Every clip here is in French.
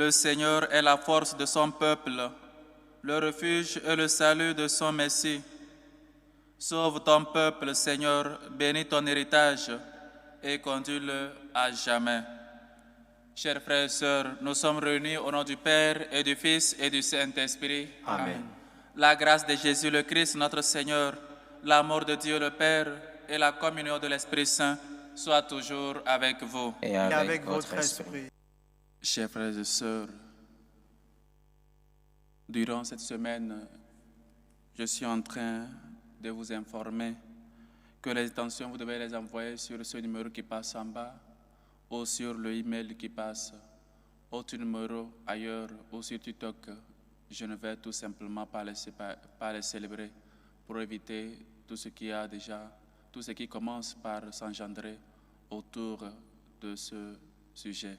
Le Seigneur est la force de son peuple, le refuge et le salut de son Messie. Sauve ton peuple, Seigneur, bénis ton héritage et conduis-le à jamais. Chers frères et sœurs, nous sommes réunis au nom du Père et du Fils et du Saint-Esprit. Amen. La grâce de Jésus le Christ, notre Seigneur, l'amour de Dieu le Père et la communion de l'Esprit Saint soient toujours avec vous. Et avec votre esprit. Chers frères et sœurs, durant cette semaine, je suis en train de vous informer que les intentions, vous devez les envoyer sur ce numéro qui passe en bas ou sur le email qui passe, autre numéro ailleurs ou sur TikTok. Je ne vais tout simplement pas les célébrer pour éviter tout ce qui commence par s'engendrer autour de ce sujet.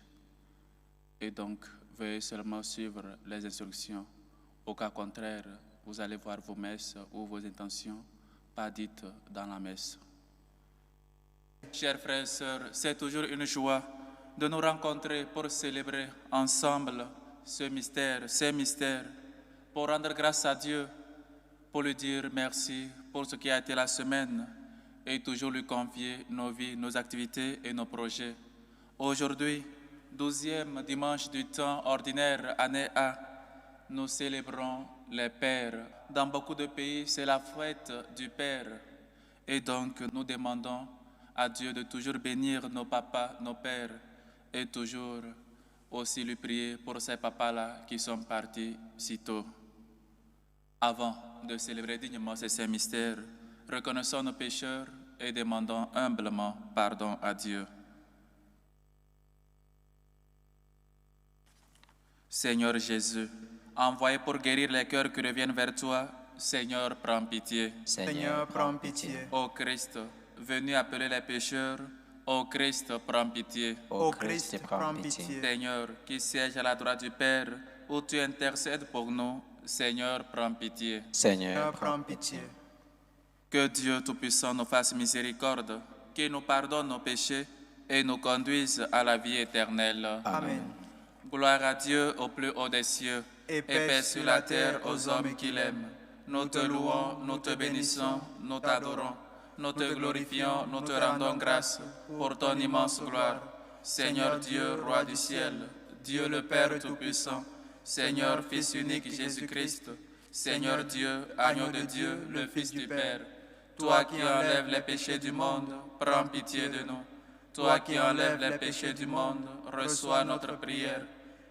Et donc, veuillez seulement suivre les instructions. Au cas contraire, vous allez voir vos messes ou vos intentions pas dites dans la messe. Chers frères et sœurs, c'est toujours une joie de nous rencontrer pour célébrer ensemble ces mystères, pour rendre grâce à Dieu, pour lui dire merci pour ce qui a été la semaine et toujours lui confier nos vies, nos activités et nos projets. Aujourd'hui, 12e dimanche du temps ordinaire, année A, nous célébrons les pères. Dans beaucoup de pays, c'est la fête du Père. Et donc, nous demandons à Dieu de toujours bénir nos papas, nos pères, et toujours aussi lui prier pour ces papas-là qui sont partis si tôt. Avant de célébrer dignement ces saints mystères, reconnaissons nos pécheurs et demandons humblement pardon à Dieu. Seigneur Jésus, envoyé pour guérir les cœurs qui reviennent vers toi, Seigneur, prends pitié. Seigneur, prends pitié. Ô Christ, venu appeler les pécheurs, ô Christ, prends pitié. Ô Christ, prends pitié. Seigneur, qui siège à la droite du Père, où tu intercèdes pour nous, Seigneur, prends pitié. Seigneur, prends pitié. Que Dieu Tout-Puissant nous fasse miséricorde, qu'il nous pardonne nos péchés et nous conduise à la vie éternelle. Amen. Gloire à Dieu au plus haut des cieux, Et paix sur la terre aux hommes qui l'aiment. Nous te louons, nous te bénissons, nous t'adorons, nous te glorifions, nous te rendons grâce pour ton immense gloire. Seigneur Dieu, Roi du ciel, Dieu le Père Tout-Puissant, Seigneur Fils unique Jésus-Christ, Seigneur Dieu, Agneau de Dieu, le Fils du Père, toi qui enlèves les péchés du monde, prends pitié de nous. Toi qui enlèves les péchés du monde, reçois notre prière.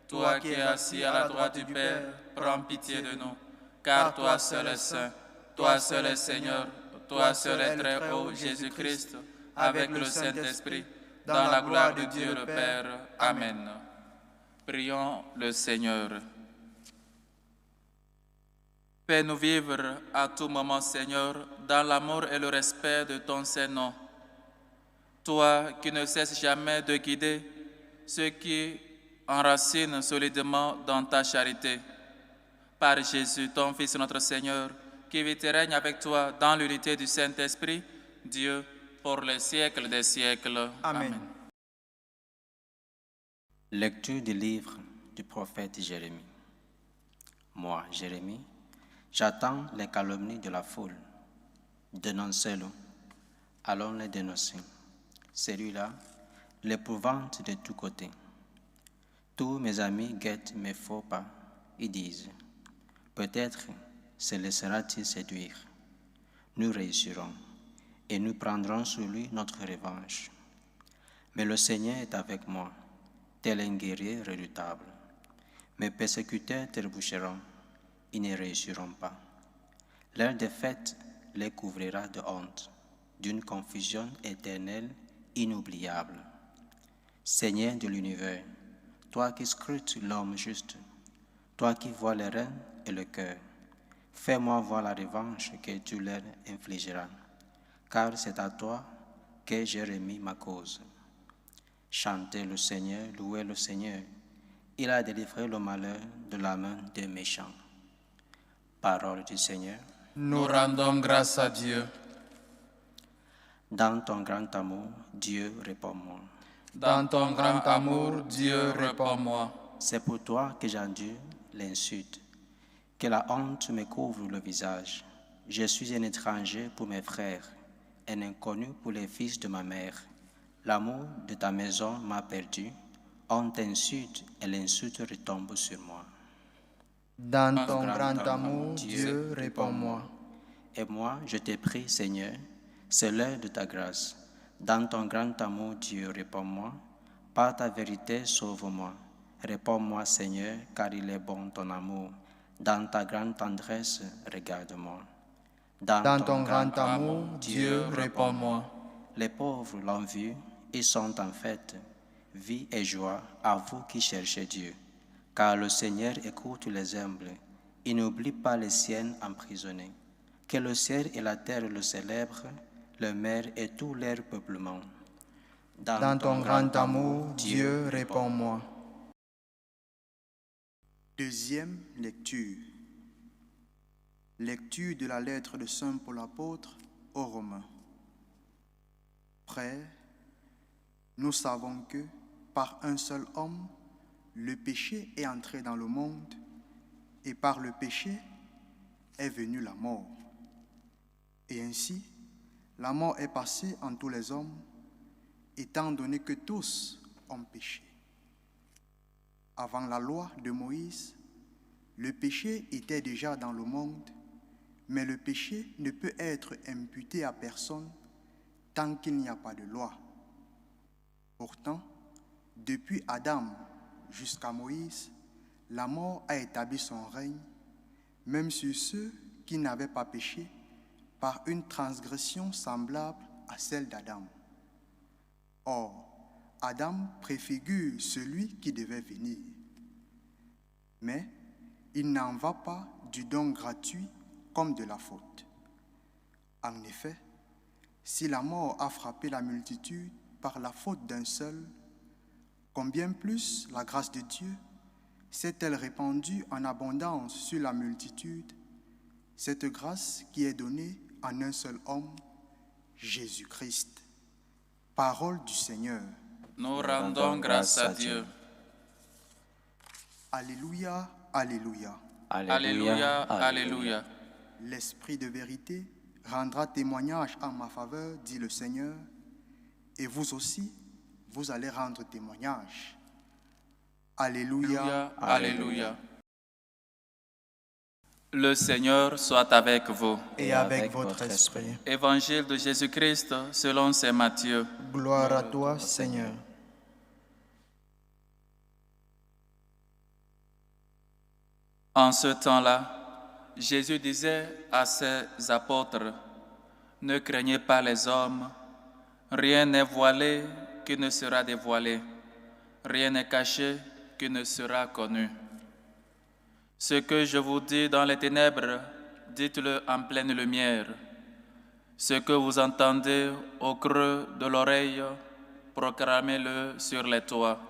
Toi qui es assis à la droite du Père, prends pitié de nous. Car toi seul es saint, toi seul es Seigneur, toi seul es très haut, Jésus-Christ, avec le Saint-Esprit, dans la gloire de Dieu le Père. Amen. Prions le Seigneur. Fais-nous vivre à tout moment, Seigneur, dans l'amour et le respect de ton Saint-Nom. Toi qui ne cesses jamais de guider ceux qui enracinent solidement dans ta charité. Par Jésus, ton Fils, notre Seigneur, qui vit et règne avec toi dans l'unité du Saint-Esprit, Dieu, pour les siècles des siècles. Amen. Lecture du livre du prophète Jérémie. Moi, Jérémie, j'attends les calomnies de la foule. Dénoncez-le. Allons les dénoncer. Celui-là l'épouvante de tous côtés. Tous mes amis guettent mes faux pas. Ils disent, peut-être se laissera-t-il séduire. Nous réussirons et nous prendrons sur lui notre revanche. Mais le Seigneur est avec moi, tel un guerrier redoutable. Mes persécuteurs trébucheront, ils ne réussiront pas. Leur défaite les couvrira de honte, d'une confusion éternelle inoubliable. Seigneur de l'univers, toi qui scrutes l'homme juste, toi qui vois les reins et le cœur, fais-moi voir la revanche que tu leur infligeras, car c'est à toi que j'ai remis ma cause. Chantez le Seigneur, louez le Seigneur, il a délivré le malheur de la main des méchants. Parole du Seigneur. Nous rendons grâce à Dieu. Dans ton grand amour, Dieu, réponds-moi. Dans ton grand amour, Dieu, réponds-moi. c'est pour toi que j'endure l'insulte, que la honte me couvre le visage. Je suis un étranger pour mes frères, un inconnu pour les fils de ma mère. L'amour de ta maison m'a perdu. On t'insulte et l'insulte retombe sur moi. Dans ton grand amour, Dieu, réponds-moi. Et moi, je te prie, Seigneur, c'est l'heure de ta grâce. Dans ton grand amour, Dieu, réponds-moi. Par ta vérité, sauve-moi. Réponds-moi, Seigneur, car il est bon ton amour. Dans ta grande tendresse, regarde-moi. Dans ton grand amour, Dieu, réponds-moi. Les pauvres l'ont vu, ils sont en fête. Vie et joie à vous qui cherchez Dieu. Car le Seigneur écoute les humbles. Il n'oublie pas les siennes emprisonnées. Que le ciel et la terre le célèbrent, le mer et tout leur peuplement. Dans ton grand amour, Dieu, réponds-moi. Deuxième lecture. Lecture de la lettre de Saint Paul apôtre aux Romains. Frères, nous savons que, par un seul homme, le péché est entré dans le monde, et par le péché est venue la mort. Et ainsi, la mort est passée en tous les hommes, étant donné que tous ont péché. Avant la loi de Moïse, le péché était déjà dans le monde, mais le péché ne peut être imputé à personne tant qu'il n'y a pas de loi. Pourtant, depuis Adam jusqu'à Moïse, la mort a établi son règne, même sur ceux qui n'avaient pas péché, par une transgression semblable à celle d'Adam. Or, Adam préfigure celui qui devait venir. Mais il n'en va pas du don gratuit comme de la faute. En effet, si la mort a frappé la multitude par la faute d'un seul, combien plus la grâce de Dieu s'est-elle répandue en abondance sur la multitude, cette grâce qui est donnée en un seul homme, Jésus-Christ. Parole du Seigneur. Nous rendons grâce à Dieu. Alléluia, alléluia. Alléluia, alléluia. L'Esprit de vérité rendra témoignage en ma faveur, dit le Seigneur, et vous aussi, vous allez rendre témoignage. Alléluia, Alléluia. Le Seigneur soit avec vous. Et avec votre esprit. Évangile de Jésus-Christ selon saint Matthieu. Gloire à toi, Seigneur. En ce temps-là, Jésus disait à ses apôtres, « Ne craignez pas les hommes, rien n'est voilé qui ne sera dévoilé, rien n'est caché qui ne sera connu. Ce que je vous dis dans les ténèbres, dites-le en pleine lumière. Ce que vous entendez au creux de l'oreille, proclamez-le sur les toits.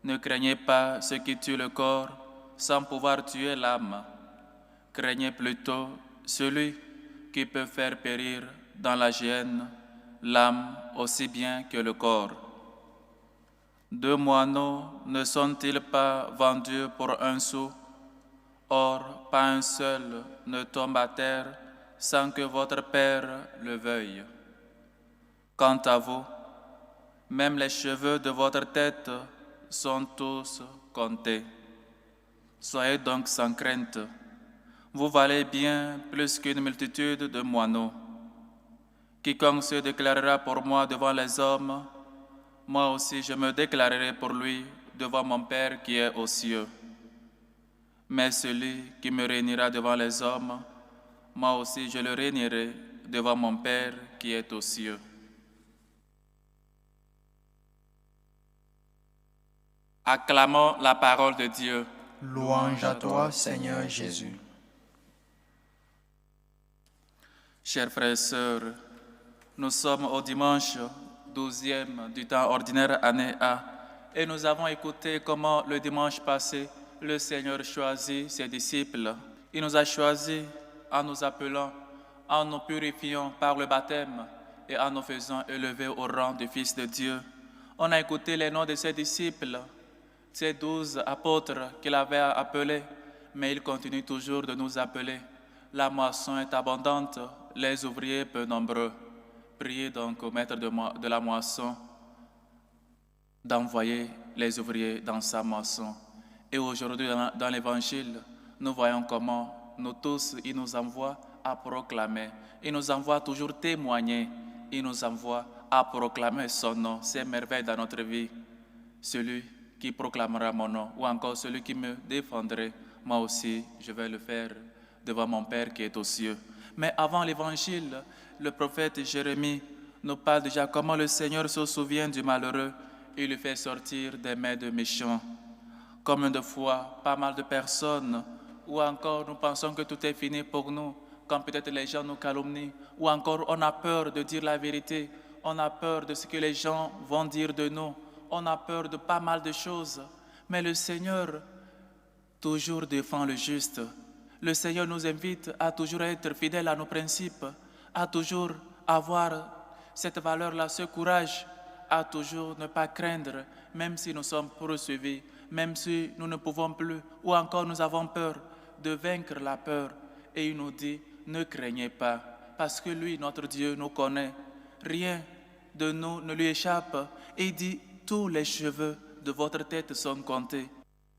Ne craignez pas ce qui tue le corps sans pouvoir tuer l'âme. Craignez plutôt celui qui peut faire périr dans la géhenne l'âme aussi bien que le corps. 2 moineaux ne sont-ils pas vendus pour 1 sou? Or, pas un seul ne tombe à terre sans que votre Père le veuille. Quant à vous, même les cheveux de votre tête sont tous comptés. Soyez donc sans crainte. Vous valez bien plus qu'une multitude de moineaux. Quiconque se déclarera pour moi devant les hommes, moi aussi je me déclarerai pour lui devant mon Père qui est aux cieux. Mais celui qui me réunira devant les hommes, moi aussi je le réunirai devant mon Père qui est aux cieux. Acclamons la parole de Dieu. Louange à toi, Seigneur Jésus. Chers frères et sœurs, nous sommes au dimanche 12e du temps ordinaire année A et nous avons écouté comment le dimanche passé, le Seigneur choisit ses disciples. Il nous a choisis en nous appelant, en nous purifiant par le baptême et en nous faisant élever au rang de fils de Dieu. On a écouté les noms de ses disciples, ces 12 apôtres qu'il avait appelés, mais il continue toujours de nous appeler. La moisson est abondante, les ouvriers peu nombreux. Priez donc au maître de la moisson d'envoyer les ouvriers dans sa moisson. Et aujourd'hui, dans l'Évangile, nous voyons comment nous tous, il nous envoie à proclamer. Il nous envoie toujours témoigner. Il nous envoie à proclamer son nom, ses merveilles dans notre vie. Celui qui proclamera mon nom, ou encore celui qui me défendrait, moi aussi, je vais le faire devant mon Père qui est aux cieux. Mais avant l'Évangile, le prophète Jérémie nous parle déjà comment le Seigneur se souvient du malheureux et le fait sortir des mains de méchants. Combien de fois, pas mal de personnes, ou encore nous pensons que tout est fini pour nous, quand peut-être les gens nous calomnient, ou encore on a peur de dire la vérité, on a peur de ce que les gens vont dire de nous, on a peur de pas mal de choses. Mais le Seigneur toujours défend le juste. Le Seigneur nous invite à toujours être fidèles à nos principes, à toujours avoir cette valeur-là, ce courage, à toujours ne pas craindre, même si nous sommes poursuivis, même si nous ne pouvons plus, ou encore nous avons peur, de vaincre la peur. Et il nous dit, ne craignez pas, parce que lui, notre Dieu, nous connaît. Rien de nous ne lui échappe. Et il dit, tous les cheveux de votre tête sont comptés.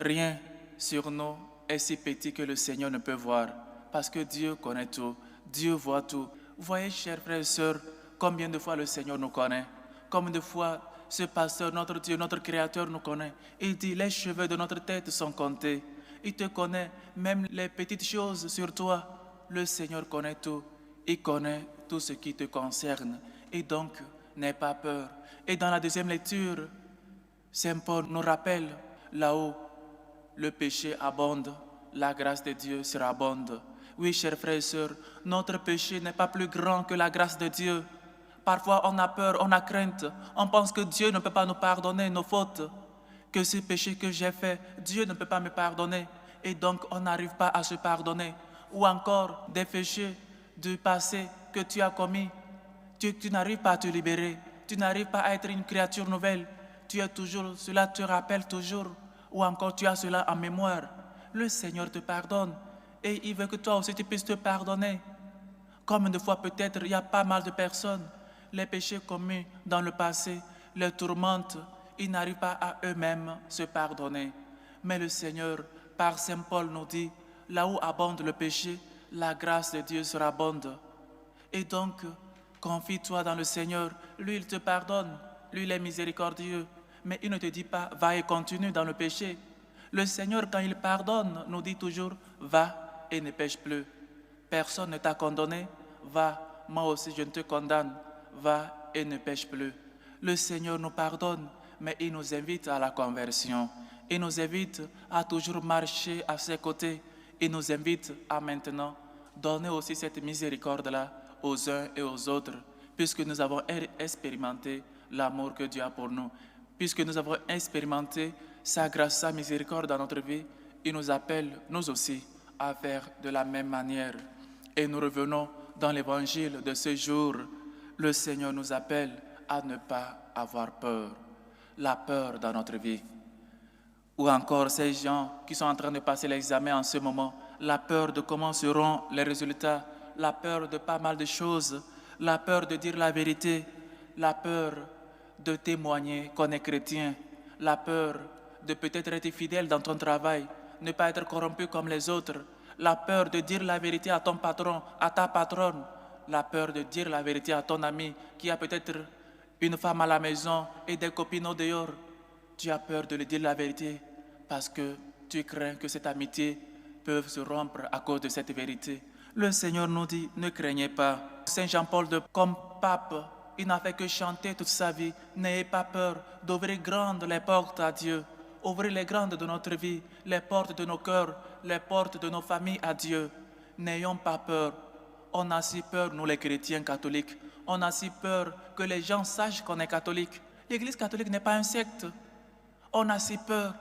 Rien sur nous est si petit que le Seigneur ne peut voir, parce que Dieu connaît tout, Dieu voit tout. Vous voyez, chers frères et sœurs, combien de fois le Seigneur nous connaît, combien de fois ce pasteur, notre Dieu, notre Créateur nous connaît. Il dit, les cheveux de notre tête sont comptés. Il te connaît, même les petites choses sur toi. Le Seigneur connaît tout. Il connaît tout ce qui te concerne. Et donc, n'aie pas peur. Et dans la deuxième lecture, Saint Paul nous rappelle, là-haut, le péché abonde, la grâce de Dieu surabonde. Oui, chers frères et sœurs, notre péché n'est pas plus grand que la grâce de Dieu. Parfois, on a peur, on a crainte. On pense que Dieu ne peut pas nous pardonner nos fautes. Que ce péché que j'ai fait, Dieu ne peut pas me pardonner. Et donc, on n'arrive pas à se pardonner. Ou encore, des péchés du passé que tu as commis. Tu n'arrives pas à te libérer. Tu n'arrives pas à être une créature nouvelle. Tu es toujours, cela te rappelle toujours. Ou encore, tu as cela en mémoire. Le Seigneur te pardonne. Et il veut que toi aussi, tu puisses te pardonner. Combien de fois peut-être, il y a pas mal de personnes, les péchés commis dans le passé les tourmentent. Ils n'arrivent pas à eux-mêmes se pardonner. Mais le Seigneur, par Saint Paul, nous dit, là où abonde le péché, la grâce de Dieu surabonde. Et donc, confie-toi dans le Seigneur. Lui, il te pardonne. Lui, il est miséricordieux. Mais il ne te dit pas, va et continue dans le péché. Le Seigneur, quand il pardonne, nous dit toujours, va et ne pêche plus. Personne ne t'a condamné, va, moi aussi je ne te condamne, va et ne pêche plus. Le Seigneur nous pardonne, mais il nous invite à la conversion. Il nous invite à toujours marcher à ses côtés. Il nous invite à maintenant donner aussi cette miséricorde-là aux uns et aux autres, puisque nous avons expérimenté l'amour que Dieu a pour nous, puisque nous avons expérimenté sa grâce, sa miséricorde dans notre vie. Il nous appelle, nous aussi, à faire de la même manière. Et nous revenons dans l'évangile de ce jour. Le Seigneur nous appelle à ne pas avoir peur. La peur dans notre vie. Ou encore ces gens qui sont en train de passer l'examen en ce moment. La peur de comment seront les résultats. La peur de pas mal de choses. La peur de dire la vérité. La peur de témoigner qu'on est chrétien. La peur de peut-être être fidèle dans ton travail. Ne pas être corrompu comme les autres. La peur de dire la vérité à ton patron, à ta patronne. La peur de dire la vérité à ton ami qui a peut-être une femme à la maison et des copines au dehors. Tu as peur de lui dire la vérité parce que tu crains que cette amitié peut se rompre à cause de cette vérité. Le Seigneur nous dit, ne craignez pas. Saint Jean-Paul, comme pape, il n'a fait que chanter toute sa vie. N'ayez pas peur d'ouvrir grandes les portes à Dieu. Ouvrez les grandes de notre vie, les portes de nos cœurs, les portes de nos familles à Dieu. N'ayons pas peur. On a si peur, nous les chrétiens catholiques. On a si peur que les gens sachent qu'on est catholique. L'Église catholique n'est pas un secte. On a si peur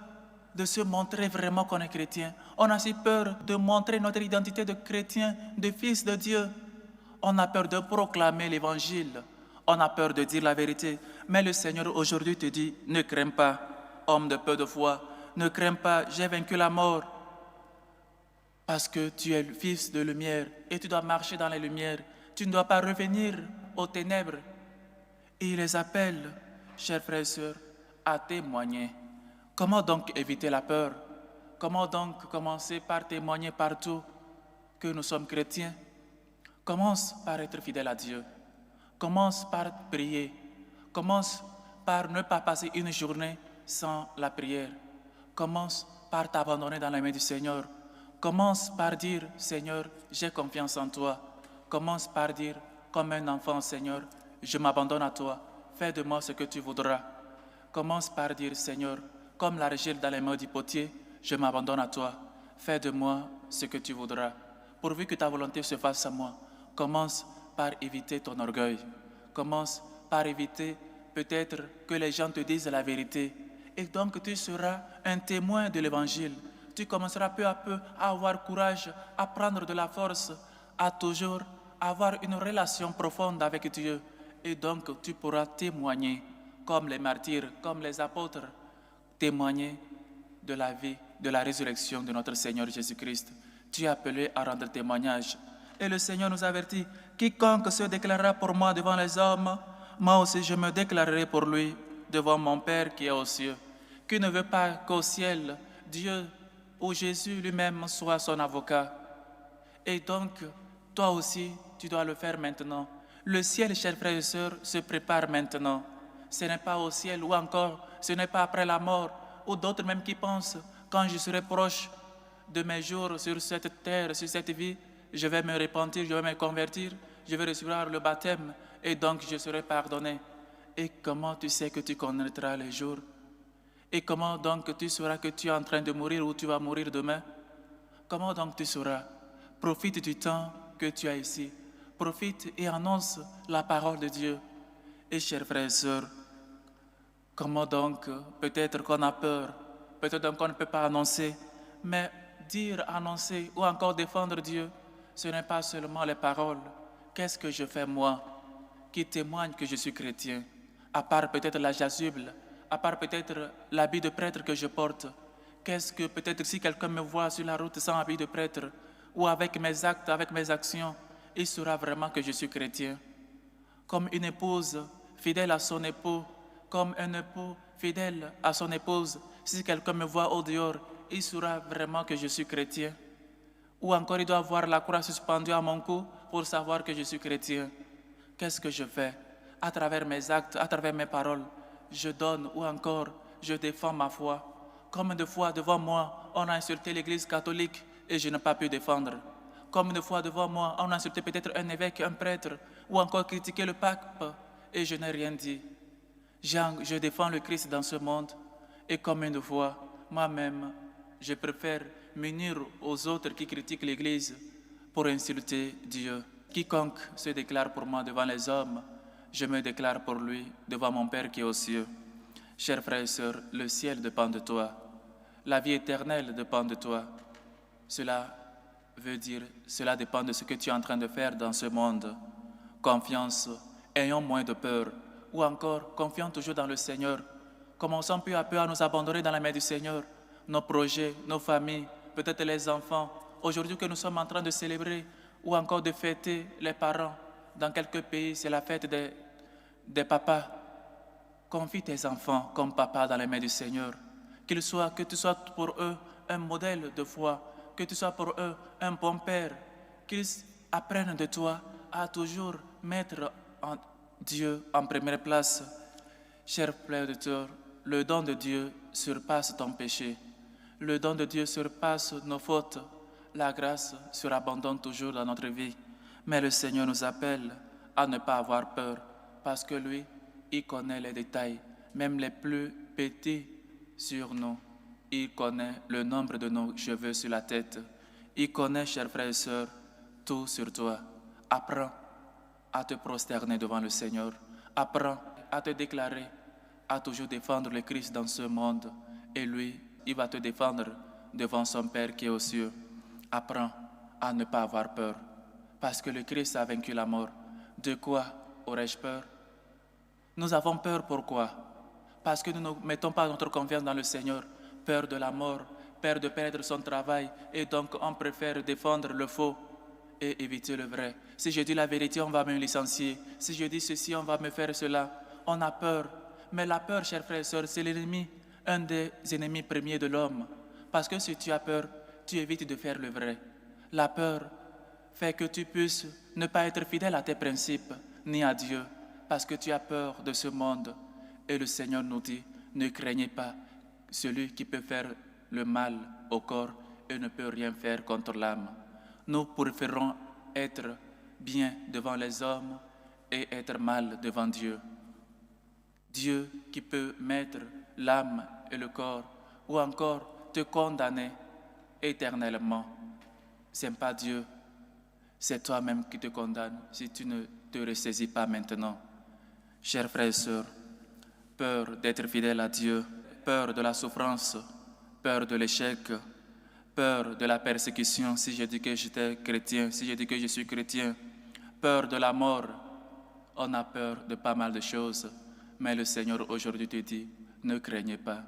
de se montrer vraiment qu'on est chrétien. On a si peur de montrer notre identité de chrétien, de fils de Dieu. On a peur de proclamer l'évangile. On a peur de dire la vérité. Mais le Seigneur aujourd'hui te dit, ne crains pas, homme de peu de foi, ne crains pas, j'ai vaincu la mort. Parce que tu es le fils de lumière et tu dois marcher dans les lumières. Tu ne dois pas revenir aux ténèbres. Et il les appelle, chers frères et sœurs, à témoigner. Comment donc éviter la peur? Comment donc commencer par témoigner partout que nous sommes chrétiens? Commence par être fidèle à Dieu. Commence par prier. Commence par ne pas passer une journée sans la prière. Commence par t'abandonner dans les mains du Seigneur. Commence par dire, Seigneur, j'ai confiance en toi. Commence par dire, comme un enfant, Seigneur, je m'abandonne à toi. Fais de moi ce que tu voudras. Commence par dire, Seigneur, comme l'argile dans les mains du potier, je m'abandonne à toi. Fais de moi ce que tu voudras. Pourvu que ta volonté se fasse à moi. Commence par éviter ton orgueil. Commence par éviter peut-être que les gens te disent la vérité. Et donc tu seras un témoin de l'Évangile. Tu commenceras peu à peu à avoir courage, à prendre de la force, à toujours avoir une relation profonde avec Dieu. Et donc tu pourras témoigner, comme les martyrs, comme les apôtres, témoigner de la vie, de la résurrection de notre Seigneur Jésus-Christ. Tu es appelé à rendre témoignage. Et le Seigneur nous avertit, quiconque se déclarera pour moi devant les hommes, moi aussi je me déclarerai pour lui devant mon Père qui est aux cieux. Qui ne veut pas qu'au ciel, Dieu ou Jésus lui-même soit son avocat. Et donc, toi aussi, tu dois le faire maintenant. Le ciel, chers frères et sœurs, se prépare maintenant. Ce n'est pas au ciel ou encore, ce n'est pas après la mort, ou d'autres même qui pensent, quand je serai proche de mes jours sur cette terre, sur cette vie, je vais me repentir, je vais me convertir, je vais recevoir le baptême et donc je serai pardonné. Et comment tu sais que tu connaîtras les jours? Et comment donc tu sauras que tu es en train de mourir ou tu vas mourir demain? Comment donc tu sauras? Profite du temps que tu as ici. Profite et annonce la parole de Dieu. Et chers frères et sœurs, comment donc peut-être qu'on a peur, peut-être donc qu'on ne peut pas annoncer, mais dire, annoncer ou encore défendre Dieu, ce n'est pas seulement les paroles. Qu'est-ce que je fais moi qui témoigne que je suis chrétien? À part peut-être la chasuble, à part peut-être l'habit de prêtre que je porte. Qu'est-ce que peut-être si quelqu'un me voit sur la route sans habit de prêtre ou avec mes actes, avec mes actions, il saura vraiment que je suis chrétien. Comme une épouse fidèle à son époux, comme un époux fidèle à son épouse, si quelqu'un me voit au dehors, il saura vraiment que je suis chrétien. Ou encore il doit voir la croix suspendue à mon cou pour savoir que je suis chrétien. Qu'est-ce que je fais? À travers mes actes, à travers mes paroles, je donne ou encore je défends ma foi. Combien de fois devant moi on a insulté l'église catholique et je n'ai pas pu défendre? Combien de fois devant moi on a insulté peut-être un évêque, un prêtre ou encore critiqué le pape et je n'ai rien dit? Je défends le Christ dans ce monde et combien de fois moi-même je préfère m'unir aux autres qui critiquent l'église pour insulter Dieu. Quiconque se déclare pour moi devant les hommes, je me déclare pour lui devant mon Père qui est aux cieux. Chers frères et sœurs, le ciel dépend de toi. La vie éternelle dépend de toi. Cela veut dire, cela dépend de ce que tu es en train de faire dans ce monde. Confiance, ayons moins de peur. Ou encore, confions toujours dans le Seigneur. Commençons peu à peu à nous abandonner dans la main du Seigneur. Nos projets, nos familles, peut-être les enfants. Aujourd'hui que nous sommes en train de célébrer ou encore de fêter les parents. Dans quelques pays, c'est la fête des papas. Confie tes enfants comme papa dans les mains du Seigneur. Que tu sois pour eux un modèle de foi, que tu sois pour eux un bon père, qu'ils apprennent de toi à toujours mettre Dieu en première place. Chers frères et sœurs, le don de Dieu surpasse ton péché. Le don de Dieu surpasse nos fautes. La grâce surabonde toujours dans notre vie. Mais le Seigneur nous appelle à ne pas avoir peur, parce que lui, il connaît les détails, même les plus petits sur nous. Il connaît le nombre de nos cheveux sur la tête. Il connaît, chers frères et sœurs, tout sur toi. Apprends à te prosterner devant le Seigneur. Apprends à te déclarer, à toujours défendre le Christ dans ce monde. Et lui, il va te défendre devant son Père qui est aux cieux. Apprends à ne pas avoir peur, parce que le Christ a vaincu la mort. De quoi aurais-je peur? Nous avons peur, pourquoi? Parce que nous ne mettons pas notre confiance dans le Seigneur. peur de la mort, peur de perdre son travail, et donc on préfère défendre le faux et éviter le vrai. Si je dis la vérité, on va me licencier. Si je dis ceci, on va me faire cela. On a peur. Mais la peur, chers frères et sœurs, c'est l'ennemi, un des ennemis premiers de l'homme. Parce que si tu as peur, tu évites de faire le vrai. La peur fait que tu puisses ne pas être fidèle à tes principes, ni à Dieu, parce que tu as peur de ce monde. Et le Seigneur nous dit, ne craignez pas celui qui peut faire le mal au corps et ne peut rien faire contre l'âme. Nous préférons être bien devant les hommes et être mal devant Dieu. Dieu qui peut mettre l'âme et le corps, ou encore te condamner éternellement. Ce n'est pas Dieu, c'est toi-même qui te condamne si tu ne te ressaisis pas maintenant. Chers frères et sœurs, peur d'être fidèle à Dieu, peur de la souffrance, peur de l'échec, peur de la persécution si je dis que j'étais chrétien, si je dis que je suis chrétien, peur de la mort. On a peur de pas mal de choses, mais le Seigneur aujourd'hui te dit, ne craignez pas.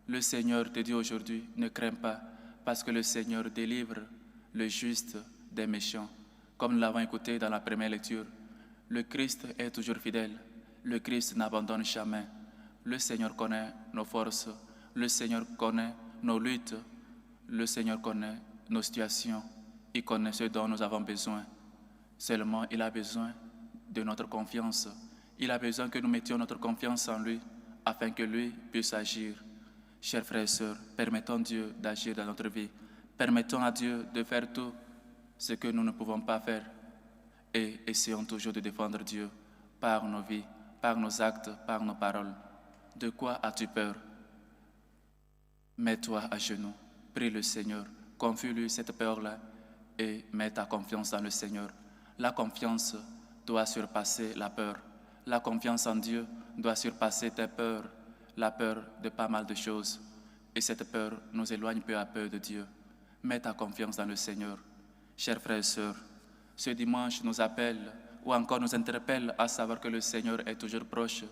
Le Seigneur te dit aujourd'hui, ne crains pas, parce que le Seigneur délivre le juste des méchants. Comme nous l'avons écouté dans la première lecture, le Christ est toujours fidèle, le Christ n'abandonne jamais. Le Seigneur connaît nos forces, le Seigneur connaît nos luttes, le Seigneur connaît nos situations, il connaît ce dont nous avons besoin. Seulement, il a besoin de notre confiance. Il a besoin que nous mettions notre confiance en lui, afin que lui puisse agir. Chers frères et sœurs, permettons Dieu d'agir dans notre vie. Permettons à Dieu de faire tout ce que nous ne pouvons pas faire. Et essayons toujours de défendre Dieu par nos vies, par nos actes, par nos paroles. De quoi as-tu peur? Mets-toi à genoux, prie le Seigneur, confie-lui cette peur-là et mets ta confiance dans le Seigneur. La confiance doit surpasser la peur. La confiance en Dieu doit surpasser tes peurs, la peur de pas mal de choses. Et cette peur nous éloigne peu à peu de Dieu. Mets ta confiance dans le Seigneur. Chers frères et sœurs, ce dimanche nous appelle ou encore nous interpelle à savoir que le Seigneur est toujours proche,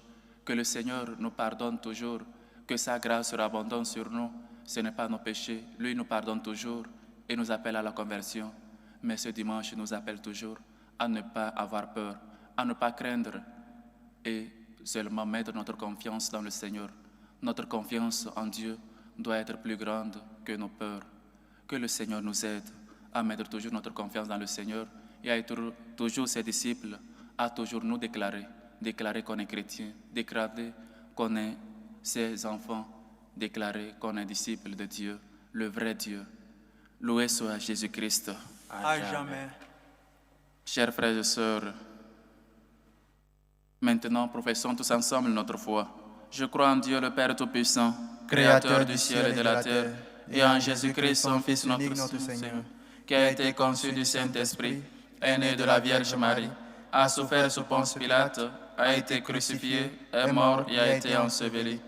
que le Seigneur nous pardonne toujours, que sa grâce sera abondante sur nous. Ce n'est pas nos péchés. Lui nous pardonne toujours et nous appelle à la conversion. Mais ce dimanche nous appelle toujours à ne pas avoir peur, à ne pas craindre et seulement mettre notre confiance dans le Seigneur. Notre confiance en Dieu doit être plus grande que nos peurs. Que le Seigneur nous aide à mettre toujours notre confiance dans le Seigneur et à être toujours ses disciples, à toujours nous déclarer qu'on est chrétien, déclarer qu'on est ses enfants, déclarer qu'on est disciple de Dieu, le vrai Dieu. Loué soit Jésus-Christ. À jamais. Chers frères et sœurs, maintenant professons tous ensemble notre foi. Je crois en Dieu le Père Tout-Puissant, Créateur du ciel et de la terre, et en Jésus-Christ, son Fils, notre Seigneur, qui a été conçu du Saint-Esprit, est né de la Vierge Marie, a souffert sous Ponce Pilate, a été crucifié, est mort et a été enseveli,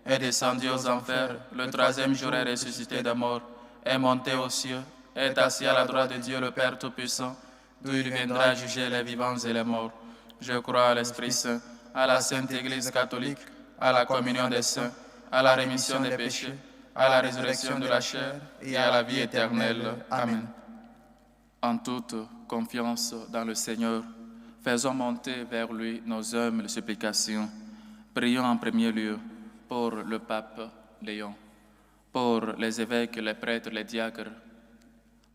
est descendu aux enfers, le troisième jour est ressuscité des morts, est monté aux cieux, est assis à la droite de Dieu le Père Tout-Puissant, d'où il viendra juger les vivants et les morts. Je crois à l'Esprit Saint, à la Sainte Église catholique, à la communion des saints, à la rémission des péchés, à la résurrection de la chair et à la vie éternelle. Amen. En toute confiance dans le Seigneur, faisons monter vers lui nos humbles supplications. Prions en premier lieu pour le pape Léon, pour les évêques, les prêtres, les diacres,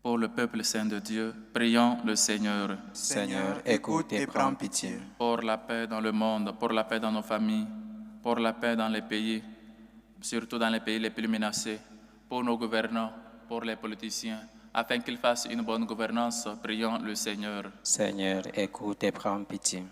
pour le peuple saint de Dieu. Prions le Seigneur. Seigneur, écoute et prends pitié. Pour la paix dans le monde, pour la paix dans nos familles, pour la paix dans les pays, surtout dans les pays les plus menacés, pour nos gouvernants, pour les politiciens, afin qu'ils fassent une bonne gouvernance. Prions le Seigneur. Seigneur, écoute et prends pitié.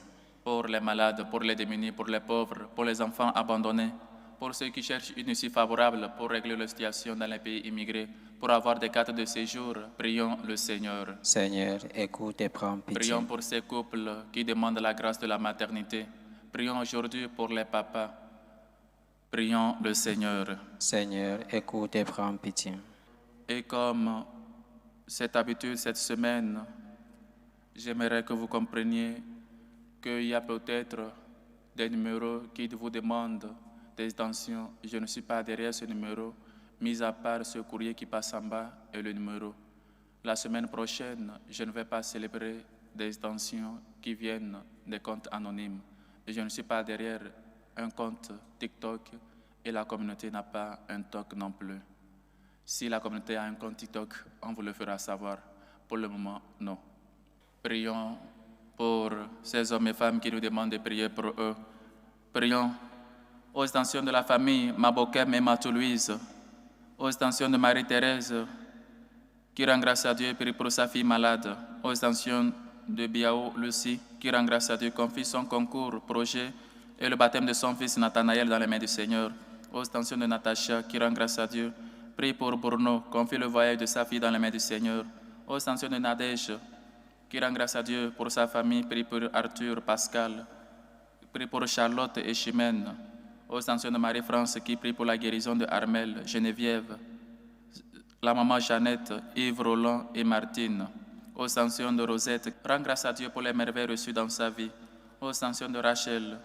Pour les malades, pour les démunis, pour les pauvres, pour les enfants abandonnés, pour ceux qui cherchent une issue favorable pour régler la situation dans les pays immigrés, pour avoir des cartes de séjour, prions le Seigneur. Seigneur, écoute et prends pitié. Prions pour ces couples qui demandent la grâce de la maternité. Prions aujourd'hui pour les papas. Prions le Seigneur. Seigneur, écoute et prends pitié. Et comme cette habitude cette semaine, j'aimerais que vous compreniez qu'il y a peut-être des numéros qui vous demandent des intentions. Je ne suis pas derrière ce numéro mis à part ce courrier qui passe en bas et le numéro. La semaine prochaine, je ne vais pas célébrer des intentions qui viennent des comptes anonymes. Et je ne suis pas derrière un compte TikTok et la communauté n'a pas un TikTok non plus. Si la communauté a un compte TikTok, on vous le fera savoir. Pour le moment, non. Prions pour ces hommes et femmes qui nous demandent de prier pour eux. Prions aux intentions de la famille Mabokem et Matou-Louise, aux intentions de Marie-Thérèse, qui rend grâce à Dieu et prie pour sa fille malade, aux intentions de Biao Lucie, qui rend grâce à Dieu, confie son concours, projet et le baptême de son fils Nathanaël dans les mains du Seigneur, aux intentions de Natacha, qui rend grâce à Dieu, prie pour Bruno, confie le voyage de sa fille dans les mains du Seigneur, aux intentions de Nadège, qui rend grâce à Dieu pour sa famille, prie pour Arthur, Pascal, prie pour Charlotte et Chimène, aux intentions de Marie-France, qui prie pour la guérison de Armel, Geneviève, la maman Jeannette, Yves, Roland et Martine, aux intentions de Rosette, rend grâce à Dieu pour les merveilles reçues dans sa vie, aux intentions de Rachel,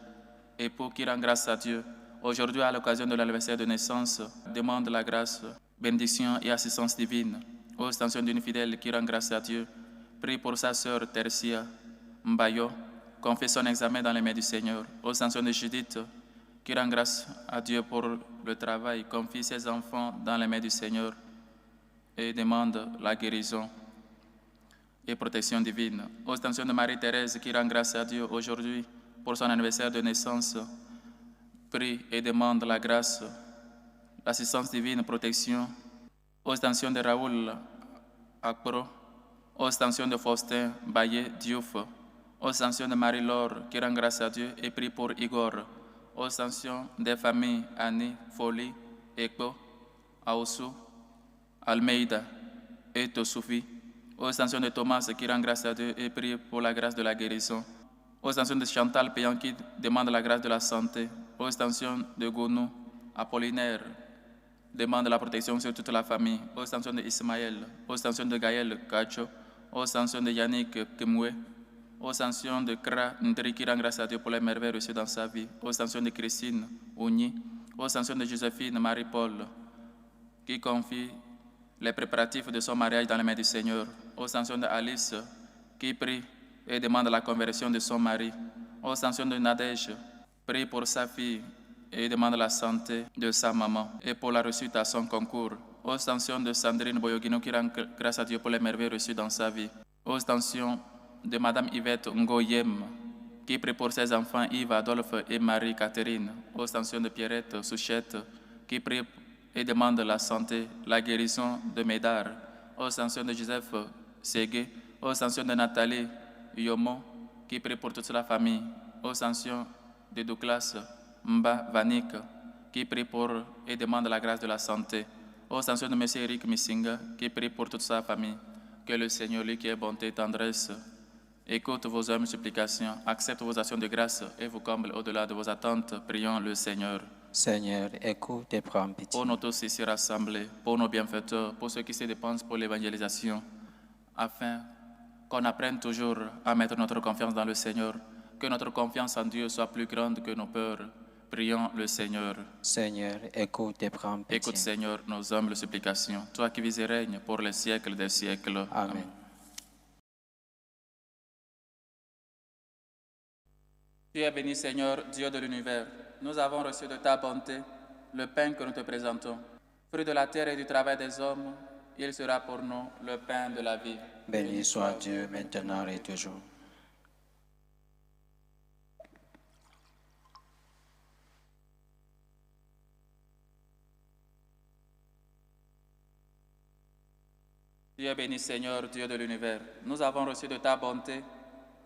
époux qui rend grâce à Dieu. Aujourd'hui, à l'occasion de l'anniversaire de naissance, demande la grâce, bénédiction et assistance divine, aux intentions d'une fidèle qui rend grâce à Dieu, prie pour sa sœur Tercia Mbayo, confie son examen dans les mains du Seigneur, aux intentions de Judith, qui rend grâce à Dieu pour le travail, confie ses enfants dans les mains du Seigneur et demande la guérison et protection divine. Aux intentions de Marie-Thérèse qui rend grâce à Dieu aujourd'hui pour son anniversaire de naissance, prie et demande la grâce, l'assistance divine, protection. Aux intentions de Raoul Akpro, aux intentions de Faustin Baye Diouf, aux intentions de Marie-Laure qui rend grâce à Dieu et prie pour Igor, aux intentions des familles Annie, Folie, Ekbo, Aosu, Almeida et Tosoufi, aux intentions de Thomas qui rend grâce à Dieu et prie pour la grâce de la guérison, aux intentions de Chantal Payan qui demande la grâce de la santé, aux intentions de Gounou, Apollinaire, demande la protection sur toute la famille, aux intentions de Ismaël, aux intentions de Gaël Kacho, aux intentions de Yannick Kemwe, aux intentions de Kra Ndri qui rend grâce à Dieu pour les merveilles reçues dans sa vie, aux intentions de Christine Ouni, aux intentions de Joséphine Marie-Paul, qui confie les préparatifs de son mariage dans les mains du Seigneur, aux intentions de Alice, qui prie et demande la conversion de son mari, aux intentions de Nadège, prie pour sa fille et demande la santé de sa maman et pour la réussite à son concours, aux intentions de Sandrine Boyogino qui rend grâce à Dieu pour les merveilles reçues dans sa vie, aux intentions de Madame Yvette Ngoyem, qui prie pour ses enfants Yves, Adolphe et Marie-Catherine, aux intentions de Pierrette Souchette, qui prie et demande la santé, la guérison de Médard, aux intentions de Joseph Ségué, aux intentions de Nathalie Yomo, qui prie pour toute la famille, aux intentions de Douglas Mba Vanik, qui prie pour et demande la grâce de la santé, aux intentions de M. Eric Missinga, qui prie pour toute sa famille. Que le Seigneur, lui qui est bonté et tendresse, écoute vos humbles supplications, accepte vos actions de grâce et vous comble au-delà de vos attentes. Prions le Seigneur. Seigneur, écoute et prends pitié. Pour nous tous ici rassemblés, pour nos bienfaiteurs, pour ceux qui se dépensent pour l'évangélisation, afin qu'on apprenne toujours à mettre notre confiance dans le Seigneur, que notre confiance en Dieu soit plus grande que nos peurs. Prions le Seigneur. Seigneur, écoute et prends pitié. Écoute, Seigneur, nos humbles supplications, toi qui vis et règnes pour les siècles des siècles. Amen. Tu es béni, Seigneur, Dieu de l'univers. Nous avons reçu de ta bonté le pain que nous te présentons. Fruit de la terre et du travail des hommes, il sera pour nous le pain de la vie. Béni soit Dieu maintenant et toujours. Tu es béni, Seigneur, Dieu de l'univers. Nous avons reçu de ta bonté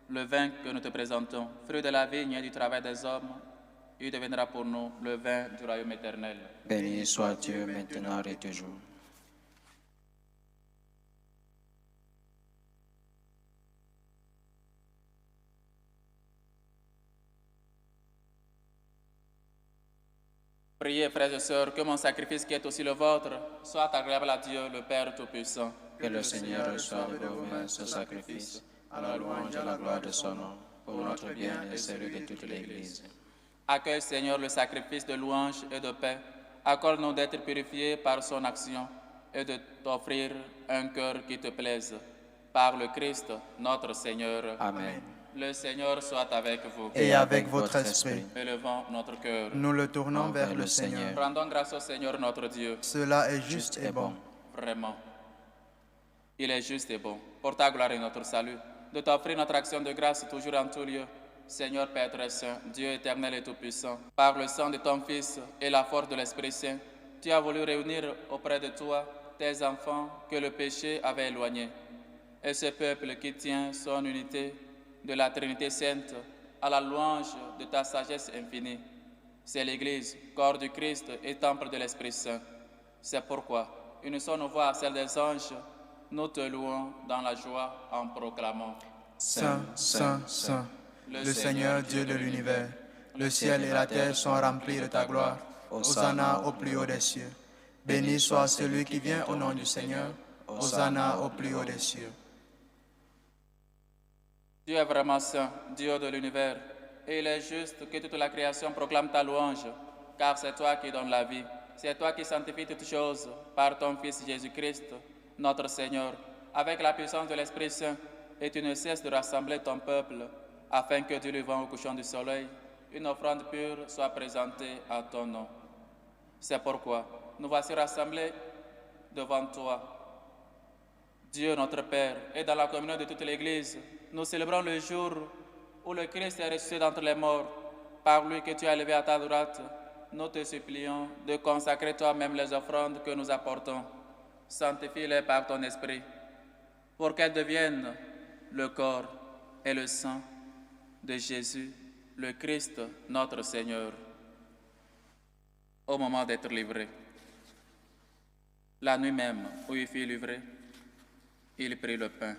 le vin que nous te présentons. Fruit de la vigne et du travail des hommes, il deviendra pour nous le vin du royaume éternel. Béni soit Dieu maintenant et toujours. Priez, frères et sœurs, que mon sacrifice qui est aussi le vôtre soit agréable à Dieu, le Père Tout-Puissant. Que le Seigneur reçoive de vos mains ce sacrifice, à la louange et à la gloire de son nom, pour notre bien et celui de toute l'Église. Accueille, Seigneur, le sacrifice de louange et de paix Accorde-nous d'être purifiés par son action et de t'offrir un cœur qui te plaise. Par le Christ, notre Seigneur. Amen. Le Seigneur soit avec vous. Et avec votre esprit. Élevons notre cœur. Nous le tournons vers le Seigneur. Rendons grâce au Seigneur notre Dieu. Cela est juste et bon. Vraiment. Il est juste et bon, pour ta gloire et notre salut, de t'offrir notre action de grâce toujours en tout lieu. Seigneur Père très saint, Dieu éternel et tout-puissant, par le sang de ton Fils et la force de l'Esprit Saint, tu as voulu réunir auprès de toi tes enfants que le péché avait éloignés. Et ce peuple qui tient son unité de la Trinité Sainte à la louange de ta sagesse infinie. C'est l'Église, corps du Christ et temple de l'Esprit Saint. C'est pourquoi, unissons nos voix à celles des anges, nous te louons dans la joie en proclamant. Saint, Saint, Saint, le Seigneur Dieu de l'univers, le ciel et la terre sont remplis de ta gloire. Hosanna au plus haut des cieux. Béni soit celui qui vient au nom du Seigneur. Hosanna au plus haut des cieux. Dieu est vraiment saint, Dieu de l'univers, et il est juste que toute la création proclame ta louange, car c'est toi qui donnes la vie, c'est toi qui sanctifies toutes choses par ton Fils Jésus-Christ, notre Seigneur, avec la puissance de l'Esprit Saint, et tu ne cesses de rassembler ton peuple, afin que du levant au couchant du soleil, une offrande pure soit présentée à ton nom. C'est pourquoi nous voici rassemblés devant toi, Dieu notre Père, et dans la communion de toute l'Église, nous célébrons le jour où le Christ est ressuscité d'entre les morts. Par lui que tu as levé à ta droite, nous te supplions de consacrer toi-même les offrandes que nous apportons. Sanctifie-les par ton esprit, pour qu'elles deviennent le corps et le sang de Jésus, le Christ, notre Seigneur. Au moment d'être livré, la nuit même où il fut livré, il prit le pain.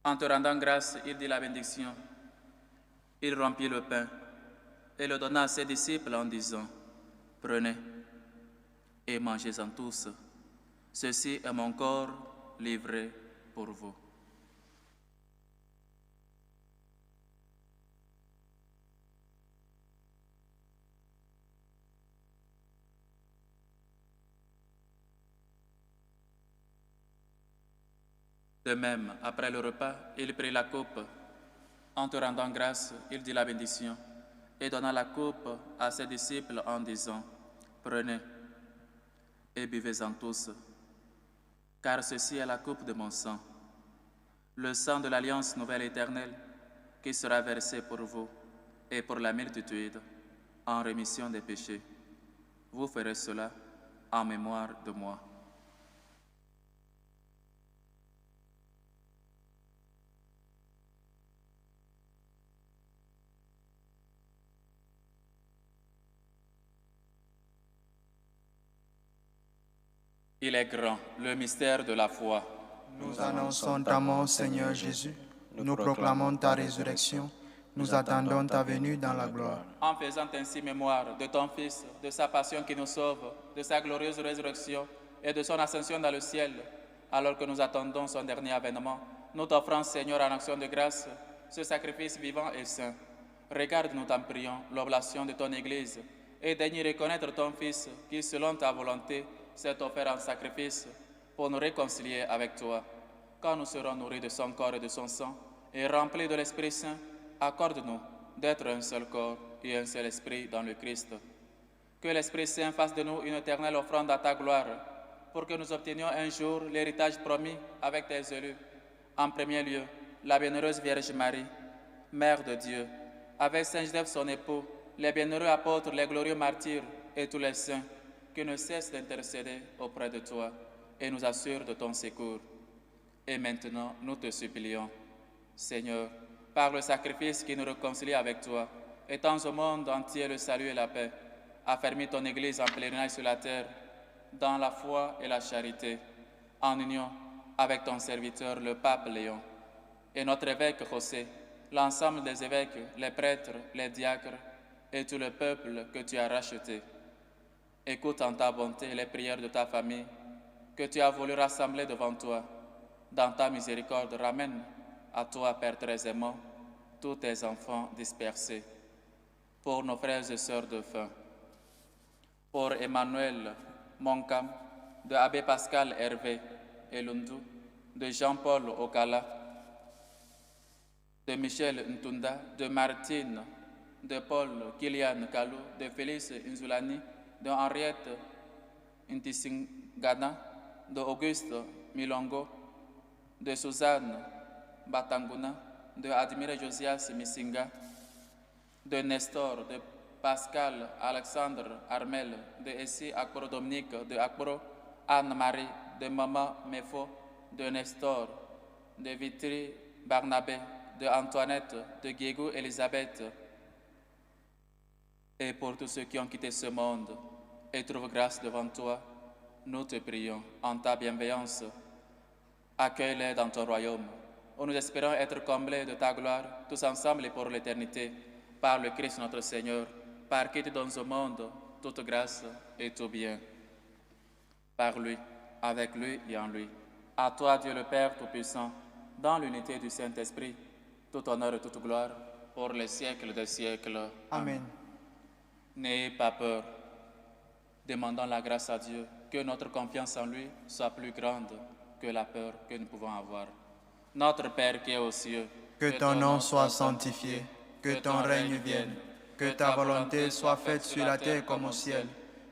En te rendant grâce, il dit la bénédiction. Il rompit le pain et le donna à ses disciples en disant, « Prenez et mangez-en tous. Ceci est mon corps livré pour vous. » De même, après le repas, il prit la coupe. En te rendant grâce, il dit la bénédiction et donna la coupe à ses disciples en disant, « Prenez et buvez-en tous, car ceci est la coupe de mon sang, le sang de l'alliance nouvelle éternelle qui sera versé pour vous et pour la multitude en rémission des péchés. Vous ferez cela en mémoire de moi. » Il est grand, le mystère de la foi. Nous annonçons ta mort, Seigneur Jésus. Nous proclamons ta résurrection. Nous attendons ta venue dans la gloire. En faisant ainsi mémoire de ton Fils, de sa passion qui nous sauve, de sa glorieuse résurrection et de son ascension dans le ciel, alors que nous attendons son dernier avènement, nous t'offrons, Seigneur, en action de grâce, ce sacrifice vivant et saint. Regarde, nous t'en prions, l'oblation de ton Église, et daigne reconnaître ton Fils, qui, selon ta volonté, s'est offert en sacrifice pour nous réconcilier avec toi. Quand nous serons nourris de son corps et de son sang, et remplis de l'Esprit Saint, accorde-nous d'être un seul corps et un seul esprit dans le Christ. Que l'Esprit Saint fasse de nous une éternelle offrande à ta gloire, pour que nous obtenions un jour l'héritage promis avec tes élus. En premier lieu, la bienheureuse Vierge Marie, Mère de Dieu, avec Saint Joseph son époux, les bienheureux apôtres, les glorieux martyrs et tous les saints, qui ne cessent d'intercéder auprès de toi et nous assurent de ton secours. Et maintenant, nous te supplions, Seigneur, par le sacrifice qui nous réconcilie avec toi, étends au monde entier le salut et la paix, affermis ton Église en pèlerinage sur la terre, dans la foi et la charité, en union avec ton serviteur, le pape Léon, et notre évêque José, l'ensemble des évêques, les prêtres, les diacres, et tout le peuple que tu as racheté. Écoute en ta bonté les prières de ta famille que tu as voulu rassembler devant toi. Dans ta miséricorde, ramène à toi, Père très aimant, tous tes enfants dispersés. Pour nos frères et sœurs de faim, pour Emmanuel Monkam, de Abbé Pascal Hervé Elundu, de Jean-Paul Okala, de Michel Ntunda, de Martine, de Paul Kilian Kalou, de Félix Inzulani, de Henriette Intisingana, de Auguste Milongo, de Suzanne Batanguna, de Admire Josias Misinga, de Nestor, de Pascal Alexandre Armel, de Essie Akboro Dominique, de Akboro Anne-Marie, de Mama Mefo, de Nestor, de Vitry Barnabé, de Antoinette, de Guégou Elisabeth, et pour tous ceux qui ont quitté ce monde et trouvent grâce devant toi, nous te prions en ta bienveillance. Accueille-les dans ton royaume, où nous espérons être comblés de ta gloire, tous ensemble et pour l'éternité, par le Christ notre Seigneur, par qui tu donnes au monde toute grâce et tout bien. Par lui, avec lui et en lui. À toi, Dieu le Père Tout-Puissant, dans l'unité du Saint-Esprit, tout honneur et toute gloire, pour les siècles des siècles. Amen. N'ayez pas peur. Demandons la grâce à Dieu, que notre confiance en lui soit plus grande que la peur que nous pouvons avoir. Notre Père qui est aux cieux, Que ton nom soit sanctifié, que ton règne vienne, que ta volonté soit faite sur la terre comme au ciel.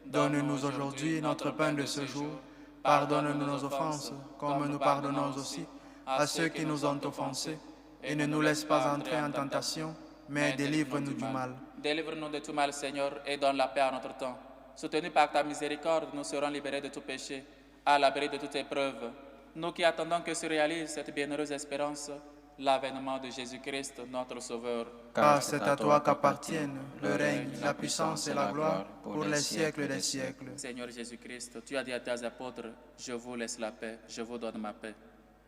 Donne-nous aujourd'hui notre pain de ce jour. Pardonne-nous nos offenses, comme nous pardonnons aussi à ceux qui nous ont offensés. Et ne nous laisse pas entrer en tentation, mais délivre-nous du mal. Délivre-nous de tout mal, Seigneur, et donne la paix à notre temps. Soutenus par ta miséricorde, nous serons libérés de tout péché, à l'abri de toute épreuve. Nous qui attendons que se réalise cette bienheureuse espérance, l'avènement de Jésus-Christ, notre Sauveur. Car c'est à toi qu'appartiennent le règne, la puissance et la gloire pour les siècles des siècles. Seigneur Jésus-Christ, tu as dit à tes apôtres, je vous laisse la paix, je vous donne ma paix.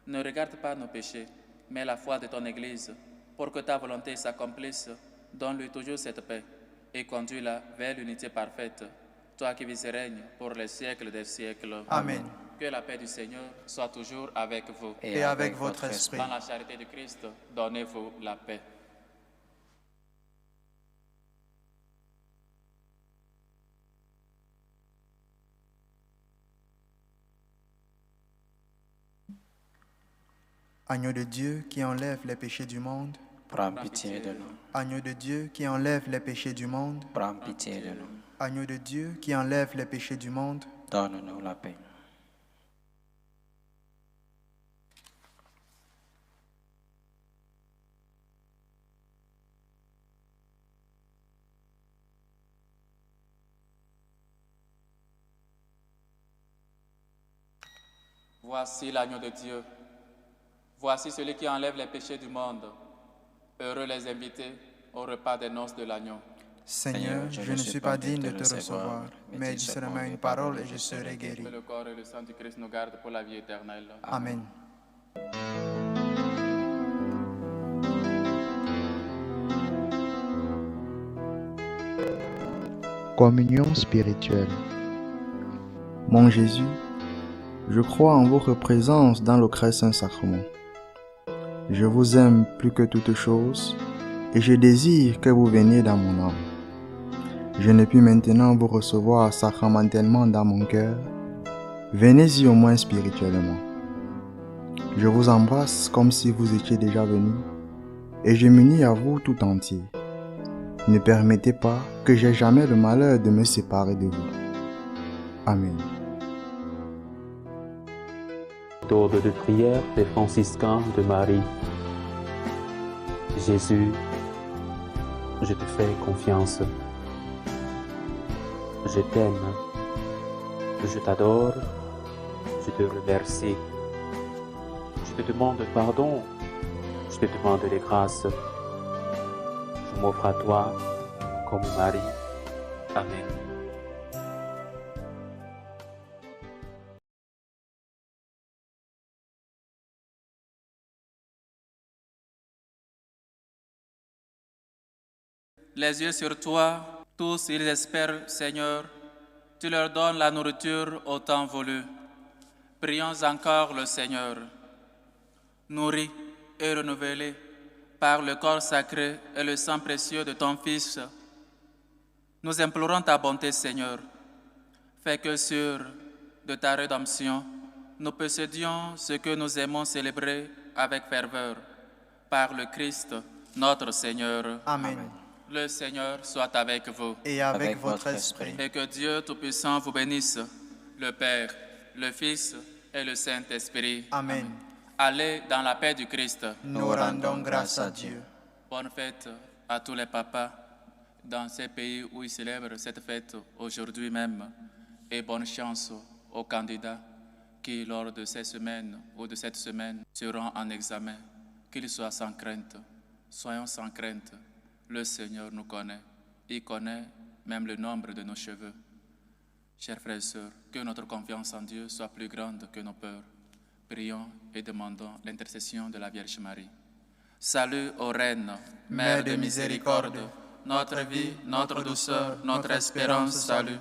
Ne regarde pas nos péchés, mais la foi de ton Église, pour que ta volonté s'accomplisse. Donne-lui toujours cette paix et conduis-la vers l'unité parfaite, toi qui vis et règnes pour les siècles des siècles. Amen. Que la paix du Seigneur soit toujours avec vous. Et avec votre esprit. Dans la charité de Christ, donnez-vous la paix. Agneau de Dieu qui enlève les péchés du monde. Prends pitié de nous. Agneau de Dieu qui enlève les péchés du monde. Prends pitié de nous. Agneau de Dieu qui enlève les péchés du monde. Donne-nous la paix. Voici l'agneau de Dieu. Voici celui qui enlève les péchés du monde. Heureux les invités au repas des noces de l'agneau. Seigneur, je ne suis pas digne de te recevoir, mais dis seulement une parole et je serai guéri. Que le corps et le sang du Christ nous gardent pour la vie éternelle. Amen. Communion spirituelle. Mon Jésus, je crois en votre présence dans le très saint sacrement. Je vous aime plus que toute chose et je désire que vous veniez dans mon âme. Je ne puis maintenant vous recevoir sacramentellement dans mon cœur. Venez-y au moins spirituellement. Je vous embrasse comme si vous étiez déjà venu et je m'unis à vous tout entier. Ne permettez pas que j'aie jamais le malheur de me séparer de vous. Amen. Méthode de prière des franciscains de Marie. Jésus, je te fais confiance. Je t'aime. Je t'adore. Je te remercie. Je te demande pardon. Je te demande les grâces. Je m'offre à toi comme Marie. Amen. Les yeux sur toi, tous ils espèrent, Seigneur, tu leur donnes la nourriture au temps voulu. Prions encore le Seigneur. Nourris et renouvelés par le corps sacré et le sang précieux de ton Fils, nous implorons ta bonté, Seigneur, Fais que sur de ta rédemption, nous possédions ce que nous aimons célébrer avec ferveur. Par le Christ, notre Seigneur. Amen. Le Seigneur soit avec vous. Et avec votre esprit. Et que Dieu Tout-Puissant vous bénisse, le Père, le Fils et le Saint-Esprit. Amen. Allez dans la paix du Christ. Nous rendons grâce à Dieu. Bonne fête à tous les papas dans ces pays où ils célèbrent cette fête aujourd'hui même. Et bonne chance aux candidats qui, lors de ces semaines ou de cette semaine, seront en examen. Qu'ils soient sans crainte. Soyons sans crainte. Le Seigneur nous connaît. Il connaît même le nombre de nos cheveux. Chers frères et sœurs, que notre confiance en Dieu soit plus grande que nos peurs. Prions et demandons l'intercession de la Vierge Marie. Salut ô Reine, Mère de miséricorde, notre vie, notre douceur, notre espérance, salut.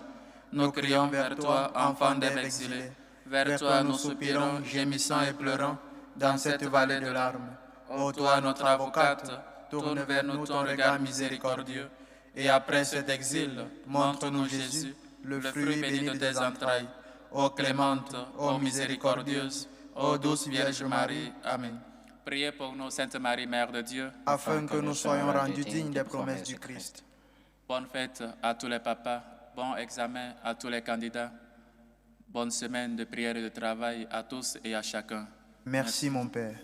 Nous crions vers toi, enfant d'Ève exilés. Vers toi nous soupirons, gémissant et pleurant, dans cette vallée de larmes. Ô toi, notre avocate, tourne vers nous ton regard miséricordieux, et après cet exil, montre-nous Jésus, le fruit béni de tes entrailles. Ô clémente, ô miséricordieuse, ô douce Vierge Marie. Amen. Priez pour nous, Sainte Marie, Mère de Dieu, Afin que nous soyons rendus dignes des promesses du Christ. Bonne fête à tous les papas, bon examen à tous les candidats, bonne semaine de prière et de travail à tous et à chacun. Merci mon Père.